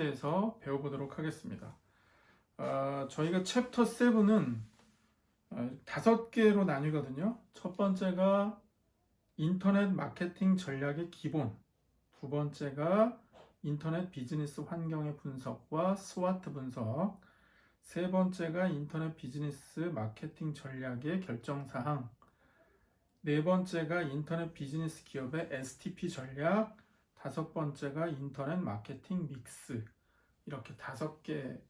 대해서 배워보도록 하겠습니다. 저희가 챕터 7은 5개로 나뉘거든요. 첫 번째가 인터넷 마케팅 전략의 기본, 두 번째가 인터넷 비즈니스 환경의 분석과 스와트 분석, 세 번째가 인터넷 비즈니스 마케팅 전략의 결정사항, 네 번째가 인터넷 비즈니스 기업의 STP 전략, 다섯 번째가 인터넷 마케팅 믹스. 이렇게 5개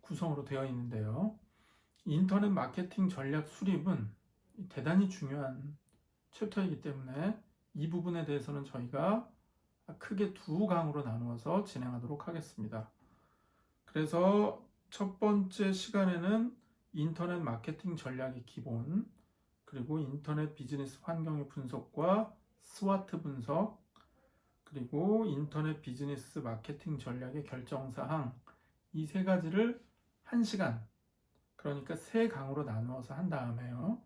구성으로 되어 있는데요. 인터넷 마케팅 전략 수립은 대단히 중요한 챕터이기 때문에 이 부분에 대해서는 저희가 크게 2강으로 나누어서 진행하도록 하겠습니다. 그래서 첫 번째 시간에는 인터넷 마케팅 전략의 기본, 그리고 인터넷 비즈니스 환경의 분석과 스와트 분석, 그리고 인터넷 비즈니스 마케팅 전략의 결정사항, 이 3가지를 1시간, 그러니까 3강으로 나누어서 한 다음에요.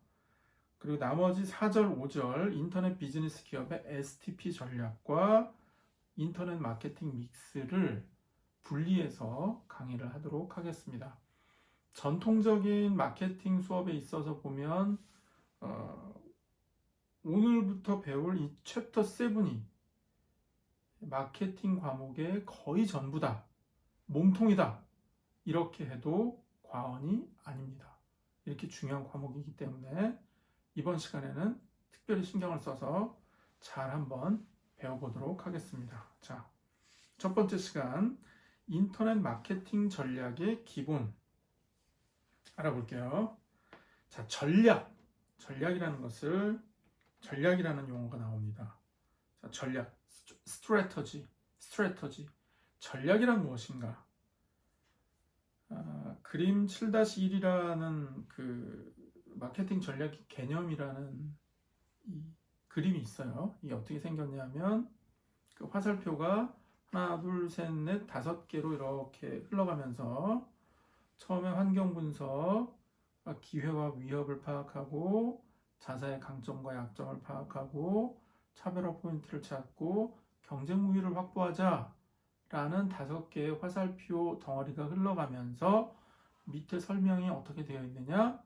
그리고 나머지 4절, 5절 인터넷 비즈니스 기업의 STP 전략과 인터넷 마케팅 믹스를 분리해서 강의를 하도록 하겠습니다. 전통적인 마케팅 수업에 있어서 보면 오늘부터 배울 이 챕터 7이 마케팅 과목의 거의 전부다, 몸통이다, 이렇게 해도 과언이 아닙니다. 이렇게 중요한 과목이기 때문에 이번 시간에는 특별히 신경을 써서 잘 한번 배워보도록 하겠습니다. 자, 첫 번째 시간 인터넷 마케팅 전략의 기본 알아볼게요. 자, 전략이라는 용어가 나옵니다. 자, 전략, 스트래터지. 전략이란 무엇인가? 그림 7-1이라는 그 마케팅 전략 개념이라는 이 그림이 있어요. 이게 어떻게 생겼냐면 그 화살표가 하나, 둘, 셋, 넷, 5개로 이렇게 흘러가면서 처음에 환경 분석, 기회와 위협을 파악하고 자사의 강점과 약점을 파악하고 차별화 포인트를 찾고 경쟁 우위를 확보하자 라는 5개의 화살표 덩어리가 흘러가면서 밑에 설명이 어떻게 되어 있느냐?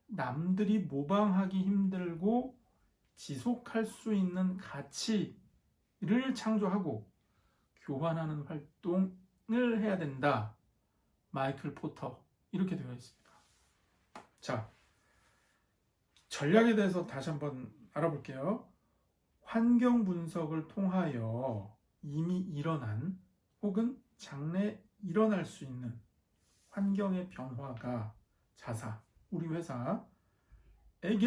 남들이 모방하기 힘들고 지속할 수 있는 가치를 창조하고 교환하는 활동을 해야 된다. 마이클 포터. 이렇게 되어 있습니다. 자, 전략에 대해서 다시 한번 알아볼게요. 환경 분석을 통하여 이미 일어난 혹은 장래 일어날 수 있는 환경의 변화가 자사, 우리 회사에게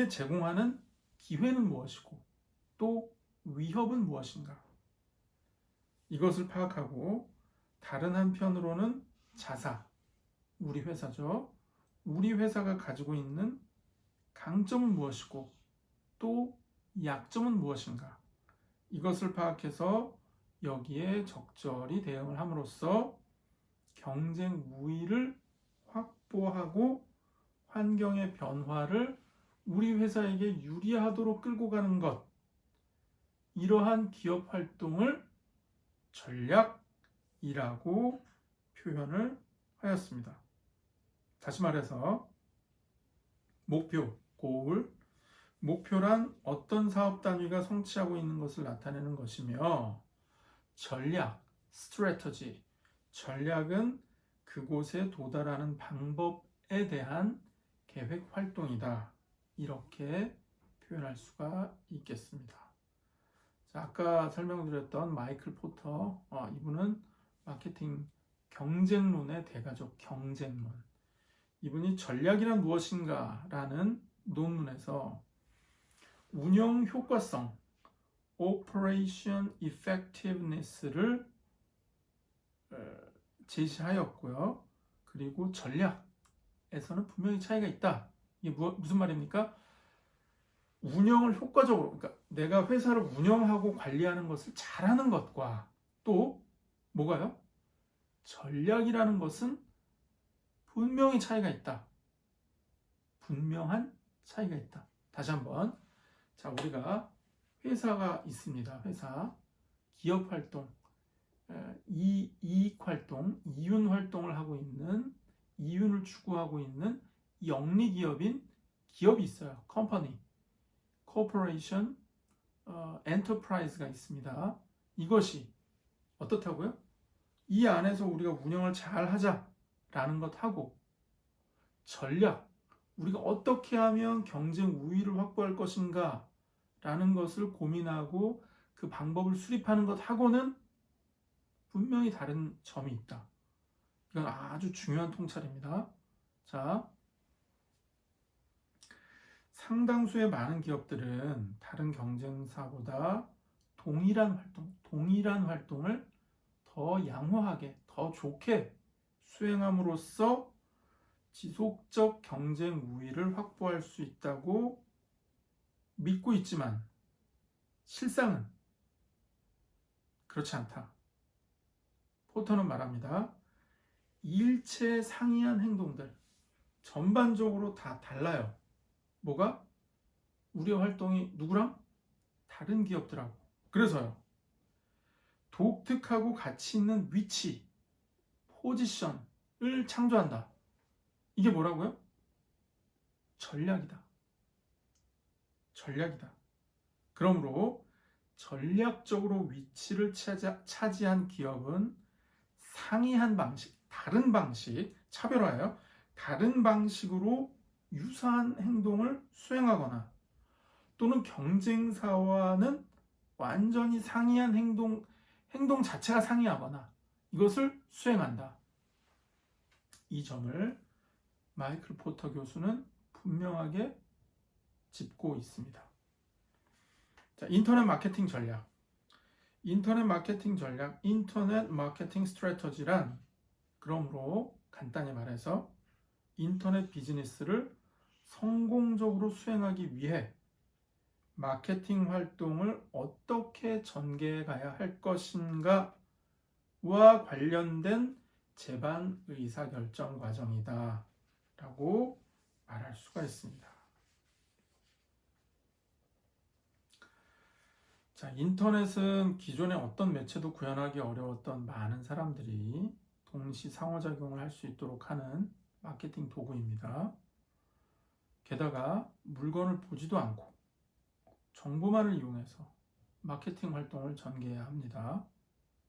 제공하는 기회는 무엇이고 또 위협은 무엇인가? 이것을 파악하고 다른 한편으로는 자사, 우리 회사죠. 우리 회사가 가지고 있는 강점은 무엇이고 또 약점은 무엇인가? 이것을 파악해서 여기에 적절히 대응을 함으로써 경쟁 우위를 확보하고 환경의 변화를 우리 회사에게 유리하도록 끌고 가는 것, 이러한 기업 활동을 전략이라고 표현을 하였습니다. 다시 말해서 목표, goal, 목표란 어떤 사업 단위가 성취하고 있는 것을 나타내는 것이며 전략, strategy, 전략은 그곳에 도달하는 방법에 대한 계획 활동이다. 이렇게 표현할 수가 있겠습니다. 자, 아까 설명드렸던 마이클 포터, 이분은 마케팅 경쟁론의 대가죠. 경쟁론. 이분이 전략이란 무엇인가 라는 논문에서 운영 효과성, Operation Effectiveness를 제시하였고요. 그리고 전략에서는 분명히 차이가 있다. 이게 무슨 말입니까? 운영을 효과적으로, 그러니까 내가 회사를 운영하고 관리하는 것을 잘하는 것과 또 뭐가요? 전략이라는 것은 분명히 차이가 있다. 분명한 차이가 있다. 다시 한번. 자, 우리가 회사가 있습니다. 회사, 기업 활동. 이익 활동, 이윤 활동을 하고 있는, 이윤을 추구하고 있는 영리 기업인 기업이 있어요. 컴퍼니, 코퍼레이션, 엔터프라이즈가 있습니다. 이것이 어떻다고요? 이 안에서 우리가 운영을 잘 하자라는 것하고 전략, 우리가 어떻게 하면 경쟁 우위를 확보할 것인가 라는 것을 고민하고 그 방법을 수립하는 것하고는 분명히 다른 점이 있다. 이건 아주 중요한 통찰입니다. 자, 상당수의 많은 기업들은 다른 경쟁사보다 동일한 활동을 더 양호하게, 더 좋게 수행함으로써 지속적 경쟁 우위를 확보할 수 있다고 믿고 있지만 실상은 그렇지 않다. 포터는 말합니다. 일체 상이한 행동들 전반적으로 다 달라요. 뭐가? 우리의 활동이 누구랑? 다른 기업들하고. 그래서요. 독특하고 가치 있는 위치, 포지션을 창조한다. 이게 뭐라고요? 전략이다. 그러므로 전략적으로 위치를 차지한 기업은 상이한 방식, 다른 방식, 차별화예요. 다른 방식으로 유사한 행동을 수행하거나 또는 경쟁사와는 완전히 상이한 행동 자체가 상이하거나 이것을 수행한다. 이 점을 마이클 포터 교수는 분명하게 짚고 있습니다. 자, 인터넷 마케팅 전략. 인터넷 마케팅 스트래터지란 그러므로 간단히 말해서 인터넷 비즈니스를 성공적으로 수행하기 위해 마케팅 활동을 어떻게 전개해 가야 할 것인가와 관련된 제반 의사결정 과정이다 라고 말할 수가 있습니다. 자, 인터넷은 기존의 어떤 매체도 구현하기 어려웠던 많은 사람들이 동시 상호작용을 할 수 있도록 하는 마케팅 도구입니다. 게다가 물건을 보지도 않고 정보만을 이용해서 마케팅 활동을 전개해야 합니다.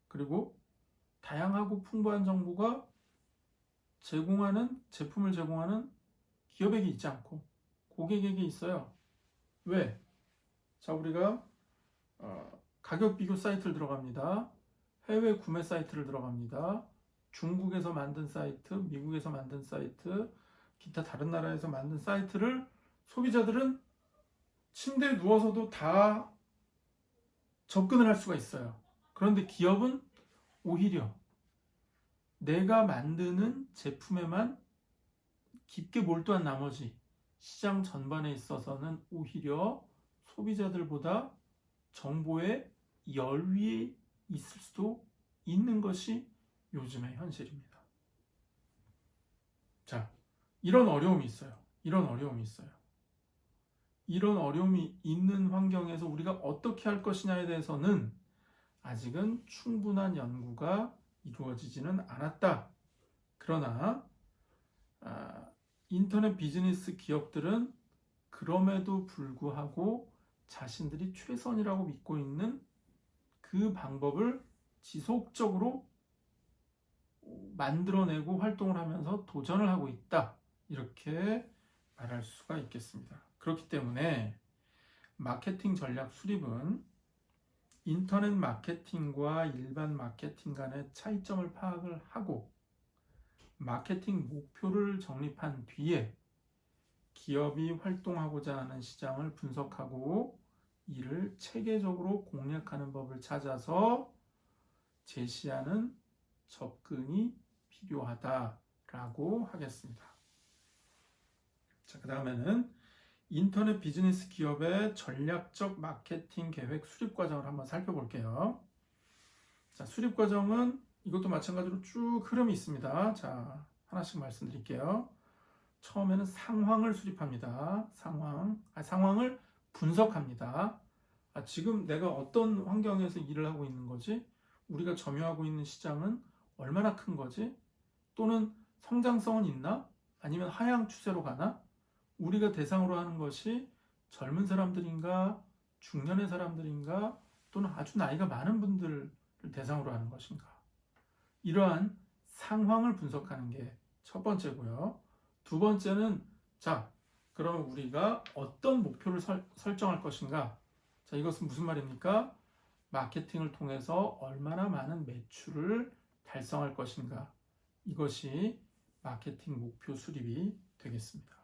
그리고 다양하고 풍부한 정보가 제품을 제공하는 기업에게 있지 않고 고객에게 있어요. 왜? 자, 우리가 가격 비교 사이트를 들어갑니다. 해외 구매 사이트를 들어갑니다. 중국에서 만든 사이트, 미국에서 만든 사이트, 기타 다른 나라에서 만든 사이트를 소비자들은 침대에 누워서도 다 접근을 할 수가 있어요. 그런데 기업은 오히려 내가 만드는 제품에만 깊게 몰두한 나머지 시장 전반에 있어서는 오히려 소비자들보다 정보의 열위에 있을 수도 있는 것이 요즘의 현실입니다. 자, 이런 어려움이 있어요. 이런 어려움이 있는 환경에서 우리가 어떻게 할 것이냐에 대해서는 아직은 충분한 연구가 이루어지지는 않았다. 그러나 인터넷 비즈니스 기업들은 그럼에도 불구하고 자신들이 최선이라고 믿고 있는 그 방법을 지속적으로 만들어내고 활동을 하면서 도전을 하고 있다. 이렇게 말할 수가 있겠습니다. 그렇기 때문에 마케팅 전략 수립은 인터넷 마케팅과 일반 마케팅 간의 차이점을 파악을 하고 마케팅 목표를 정립한 뒤에 기업이 활동하고자 하는 시장을 분석하고 이를 체계적으로 공략하는 법을 찾아서 제시하는 접근이 필요하다라고 하겠습니다. 자, 그 다음에는 인터넷 비즈니스 기업의 전략적 마케팅 계획 수립 과정을 한번 살펴볼게요. 자, 수립 과정은 이것도 마찬가지로 쭉 흐름이 있습니다. 자, 하나씩 말씀드릴게요. 처음에는 상황을 수립합니다. 상황을 분석합니다. 지금 내가 어떤 환경에서 일을 하고 있는 거지? 우리가 점유하고 있는 시장은 얼마나 큰 거지? 또는 성장성은 있나? 아니면 하향 추세로 가나? 우리가 대상으로 하는 것이 젊은 사람들인가? 중년의 사람들인가? 또는 아주 나이가 많은 분들을 대상으로 하는 것인가? 이러한 상황을 분석하는 게 첫 번째고요. 두 번째는 자, 그러면 우리가 어떤 목표를 설정할 것인가? 자, 이것은 무슨 말입니까? 마케팅을 통해서 얼마나 많은 매출을 달성할 것인가? 이것이 마케팅 목표 수립이 되겠습니다.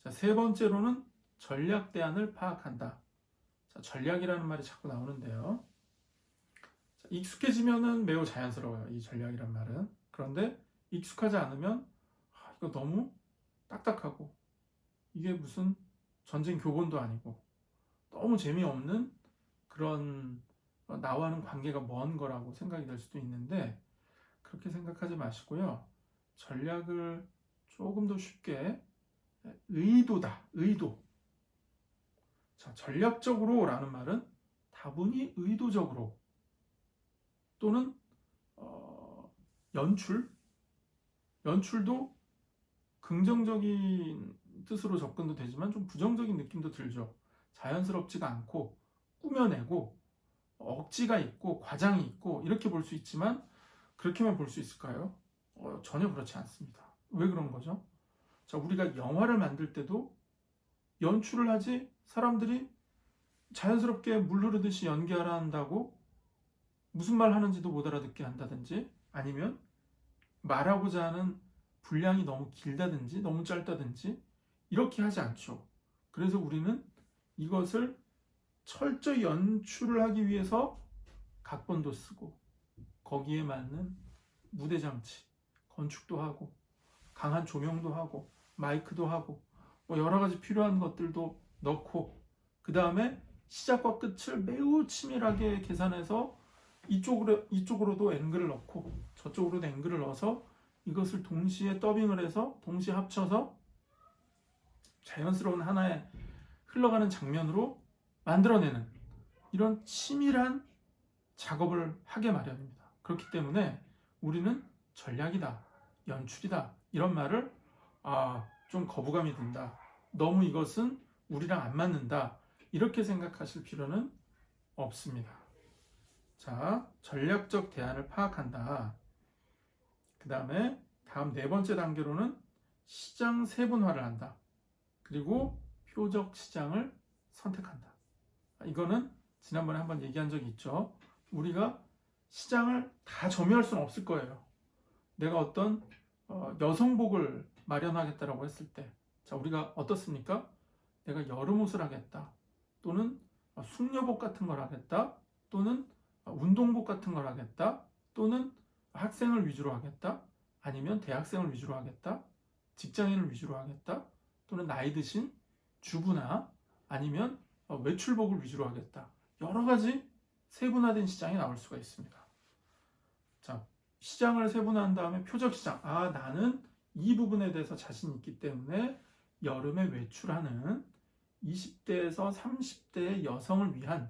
자, 세 번째로는 전략 대안을 파악한다. 자, 전략이라는 말이 자꾸 나오는데요. 자, 익숙해지면은 매우 자연스러워요. 이 전략이란 말은. 그런데 익숙하지 않으면 이거 너무 딱딱하고 이게 무슨 전쟁 교본도 아니고 너무 재미없는 그런 나와는 관계가 먼 거라고 생각이 될 수도 있는데 그렇게 생각하지 마시고요. 전략을 조금 더 쉽게 의도다. 의도. 자, 전략적으로 라는 말은 다분히 의도적으로 또는 연출도 긍정적인 뜻으로 접근도 되지만 좀 부정적인 느낌도 들죠. 자연스럽지가 않고 꾸며내고 억지가 있고 과장이 있고 이렇게 볼 수 있지만 그렇게만 볼 수 있을까요? 전혀 그렇지 않습니다. 왜 그런 거죠? 자, 우리가 영화를 만들 때도 연출을 하지 사람들이 자연스럽게 물 흐르듯이 연기하라 한다고 무슨 말 하는지도 못 알아듣게 한다든지 아니면 말하고자 하는 분량이 너무 길다든지 너무 짧다든지 이렇게 하지 않죠. 그래서 우리는 이것을 철저히 연출을 하기 위해서 각본도 쓰고 거기에 맞는 무대 장치, 건축도 하고 강한 조명도 하고 마이크도 하고 뭐 여러 가지 필요한 것들도 넣고 그 다음에 시작과 끝을 매우 치밀하게 계산해서 이쪽으로도 앵글을 넣고 저쪽으로도 앵글을 넣어서 이것을 동시에 더빙을 해서 동시에 합쳐서 자연스러운 하나의 흘러가는 장면으로 만들어내는 이런 치밀한 작업을 하게 마련입니다. 그렇기 때문에 우리는 전략이다, 연출이다 이런 말을 좀 거부감이 든다. 너무 이것은 우리랑 안 맞는다. 이렇게 생각하실 필요는 없습니다. 자, 전략적 대안을 파악한다. 그 다음에 다음 네 번째 단계로는 시장 세분화를 한다. 그리고 표적 시장을 선택한다. 이거는 지난번에 한번 얘기한 적이 있죠. 우리가 시장을 다 점유할 수는 없을 거예요. 내가 어떤 여성복을 마련하겠다라고 했을 때, 자, 우리가 어떻습니까? 내가 여름 옷을 하겠다. 또는 숙녀복 같은 걸 하겠다. 또는 운동복 같은 걸 하겠다. 또는 학생을 위주로 하겠다. 아니면 대학생을 위주로 하겠다. 직장인을 위주로 하겠다. 또는 나이 드신 주부나 아니면 외출복을 위주로 하겠다. 여러 가지 세분화된 시장이 나올 수가 있습니다. 자, 시장을 세분화한 다음에 표적 시장. 나는 이 부분에 대해서 자신 있기 때문에 여름에 외출하는 20대에서 30대의 여성을 위한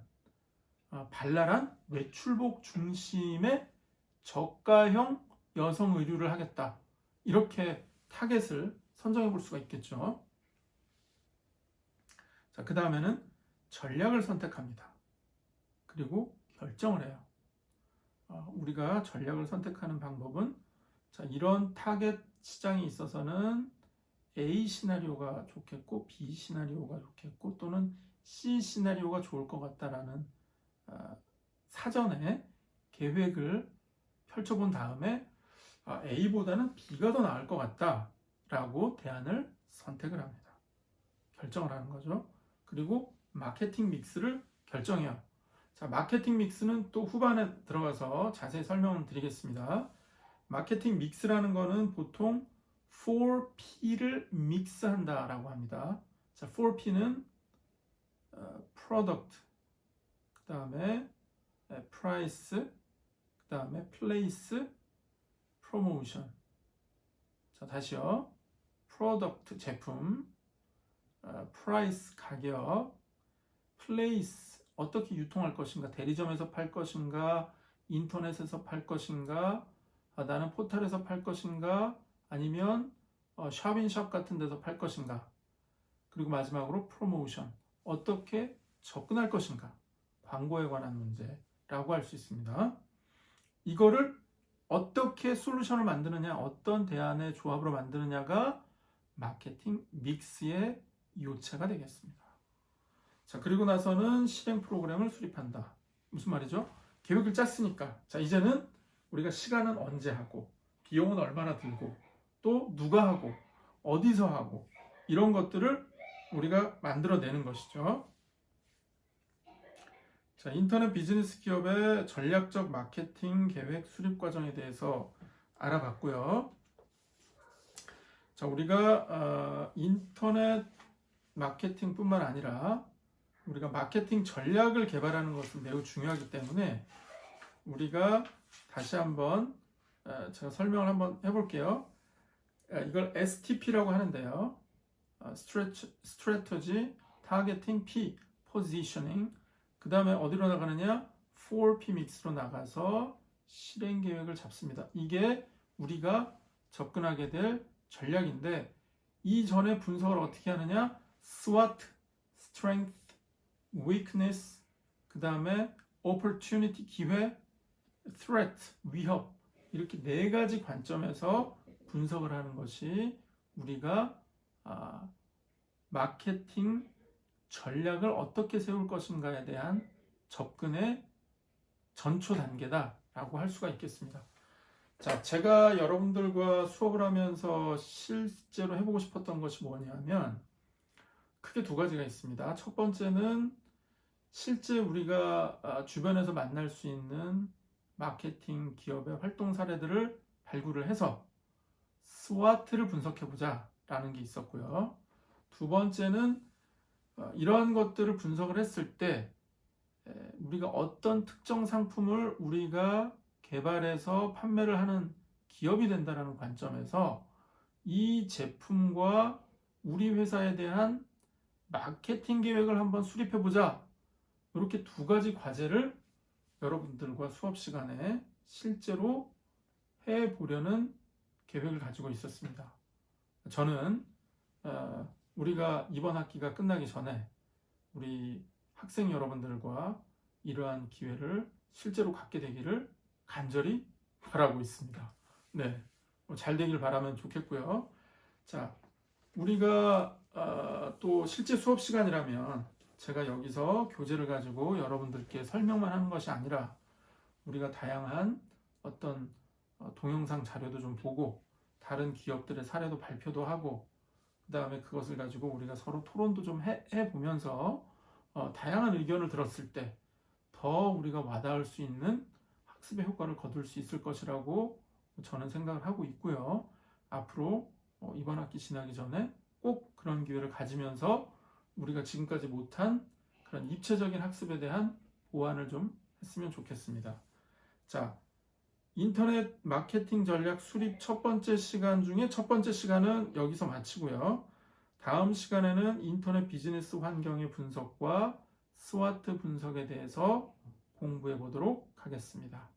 발랄한 외출복 중심의 저가형 여성 의류를 하겠다. 이렇게 타겟을 선정해 볼 수가 있겠죠. 자, 그 다음에는 전략을 선택합니다. 그리고 결정을 해요. 우리가 전략을 선택하는 방법은 자, 이런 타겟 시장에 있어서는 A 시나리오가 좋겠고 B 시나리오가 좋겠고 또는 C 시나리오가 좋을 것 같다라는 사전에 계획을 펼쳐본 다음에 A보다는 B가 더 나을 것 같다라고 대안을 선택을 합니다. 결정을 하는 거죠. 그리고 마케팅 믹스를 결정해요. 자, 마케팅 믹스는 또 후반에 들어가서 자세히 설명을 드리겠습니다. 마케팅 믹스라는 거는 보통 4P를 믹스한다라고 합니다. 자, 4P는 product, 그 다음에 price, 그 다음에 place, promotion. 자, 다시요. product, 제품, price, 가격, place, 어떻게 유통할 것인가, 대리점에서 팔 것인가, 인터넷에서 팔 것인가, 나는 포털에서 팔 것인가, 아니면 샵인샵 같은 데서 팔 것인가, 그리고 마지막으로 프로모션, 어떻게 접근할 것인가, 광고에 관한 문제라고 할 수 있습니다. 이거를 어떻게 솔루션을 만드느냐, 어떤 대안의 조합으로 만드느냐가 마케팅 믹스의 요체가 되겠습니다. 자, 그리고 나서는 실행 프로그램을 수립한다. 무슨 말이죠? 계획을 짰으니까, 자, 이제는 우리가 시간은 언제 하고, 비용은 얼마나 들고, 또 누가 하고, 어디서 하고, 이런 것들을 우리가 만들어내는 것이죠. 자, 인터넷 비즈니스 기업의 전략적 마케팅 계획 수립 과정에 대해서 알아봤고요. 자, 우리가 인터넷 마케팅뿐만 아니라 우리가 마케팅 전략을 개발하는 것은 매우 중요하기 때문에 우리가 다시 한번 제가 설명을 한번 해볼게요. 이걸 STP라고 하는데요. Strategy, Targeting, P, Positioning. 그 다음에 어디로 나가느냐? 4P 믹스로 나가서 실행 계획을 잡습니다. 이게 우리가 접근하게 될 전략인데, 이전에 분석을 어떻게 하느냐? SWOT, Strength, Weakness, 그 다음에 Opportunity, 기회, Threat, 위협, 이렇게 4가지 관점에서 분석을 하는 것이 우리가 마케팅 전략을 어떻게 세울 것인가에 대한 접근의 전초 단계다라고 할 수가 있겠습니다. 자, 제가 여러분들과 수업을 하면서 실제로 해보고 싶었던 것이 뭐냐면 크게 2가지가 있습니다. 첫 번째는 실제 우리가 주변에서 만날 수 있는 마케팅 기업의 활동 사례들을 발굴을 해서 SWOT를 분석해보자 라는 게 있었고요. 2번째는 이러한 것들을 분석을 했을 때 우리가 어떤 특정 상품을 우리가 개발해서 판매를 하는 기업이 된다는 관점에서 이 제품과 우리 회사에 대한 마케팅 계획을 한번 수립해보자, 이렇게 2가지 과제를 여러분들과 수업 시간에 실제로 해보려는 계획을 가지고 있었습니다. 저는 우리가 이번 학기가 끝나기 전에 우리 학생 여러분들과 이러한 기회를 실제로 갖게 되기를 간절히 바라고 있습니다. 네, 잘 되길 바라면 좋겠고요. 자, 우리가 또 실제 수업 시간이라면 제가 여기서 교재를 가지고 여러분들께 설명만 하는 것이 아니라 우리가 다양한 어떤 동영상 자료도 좀 보고 다른 기업들의 사례도 발표도 하고, 그 다음에 그것을 가지고 우리가 서로 토론도 좀 해보면서 다양한 의견을 들었을 때 더 우리가 와닿을 수 있는 학습의 효과를 거둘 수 있을 것이라고 저는 생각을 하고 있고요. 앞으로 이번 학기 지나기 전에 꼭 그런 기회를 가지면서 우리가 지금까지 못한 그런 입체적인 학습에 대한 보완을 좀 했으면 좋겠습니다. 자, 인터넷 마케팅 전략 수립 첫 번째 시간 중에 첫 번째 시간은 여기서 마치고요. 다음 시간에는 인터넷 비즈니스 환경의 분석과 SWOT 분석에 대해서 공부해 보도록 하겠습니다.